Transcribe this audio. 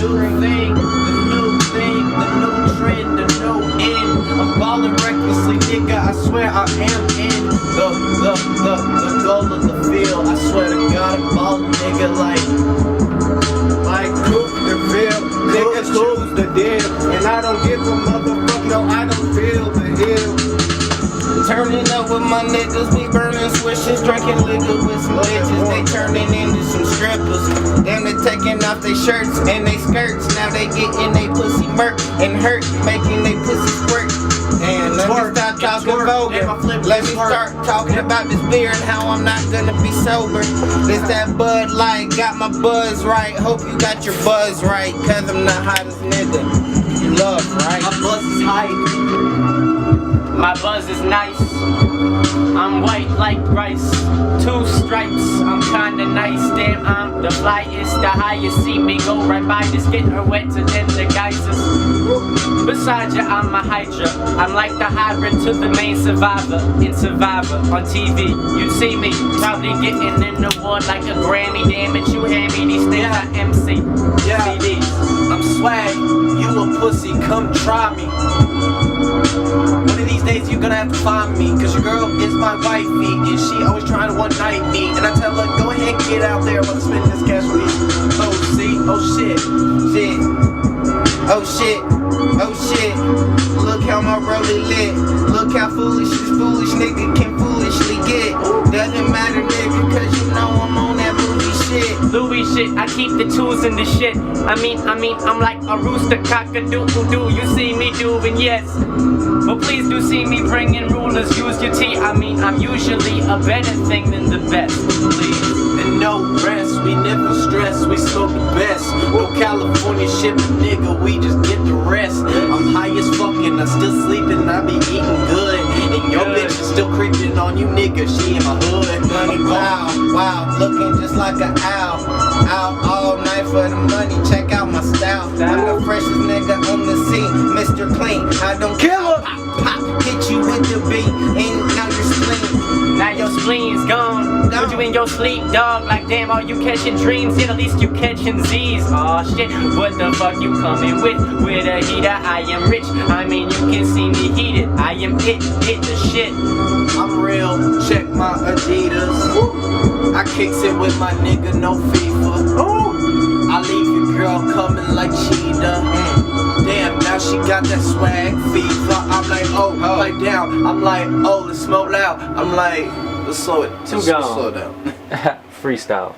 new thing, the new trend, the new end. I'm ballin' recklessly, nigga, I swear I am in the goal of the field. I swear to God, I'm ballin', nigga, like Coop the field. Nigga, choose the deal, and I don't give a motherfucker, no, I don't feel the hill. Turning up with my niggas, we burning swishes, drinking liquor with some bitches. They turning into some strippers. Then they taking off their shirts and they skirts. Now they getting they pussy murk and hurt, making they pussy squirt. And let me stop talking vulgar. Let me start talking about this beer and how I'm not gonna be sober. This that Bud Light, got my buzz right. Hope you got your buzz right, cause I'm the hottest nigga you love, right? My buzz is high. My buzz is nice. I'm white like rice. 2 stripes, I'm kinda nice. Damn, I'm the flyest, the highest. See me go right by this, get her wetter than the geysers. Besides ya, I'm a Hydra. I'm like the hybrid to the main survivor. In Survivor on TV, you see me probably getting an award like a Grammy. Damn it, you hand me these things, I MC. CDs. I'm swag, you a pussy, come try me. One of these days you gonna have to find me, cause your girl is my wifey, and she always trying to one night me. And I tell her, go ahead and get out there while spending this cash with me. Oh see, oh shit, shit, oh shit, oh shit. Look how my rollie lit, look how foolish this foolish nigga can foolishly get. Doesn't matter nigga, cause you know I'm on that movie shit. Louis shit, I keep the tools in the shit. I mean, I'm like a rooster cock-a-doodle-doo. You see me doing yes, but please do see me bringing rulers. Use your tea. I mean, I'm usually a better thing than the best. Please. And no rest, we never stress, we smoke the best. No California shit, but nigga, we just get the rest. I'm high as fuck and I still sleeping, I be eating good. And your bitch is still creeping on you nigga, she in my hood. Money, wow, looking just like an owl. Out all night for the money, check out my style. I'm the freshest nigga on the scene, Mr. Clean. I don't Killa. Pop, hit you with the beat, and now your spleen. Now your spleen's gone. Put you in your sleep, dog. Like damn, are you catching dreams? Yet at least you catching Z's. Aw shit, what the fuck you coming with? With a heater, I am rich. I mean, you can see me heated. I am hit the shit. I'm real, check my Adidas. I kicks it with my nigga, no FIFA. Ooh. I leave your girl coming like cheetah. Damn, now she got that swag fever. I'm like, oh, like down. I'm like, oh, let's smoke loud. I'm like, let's slow it. Let's slow down. Freestyle.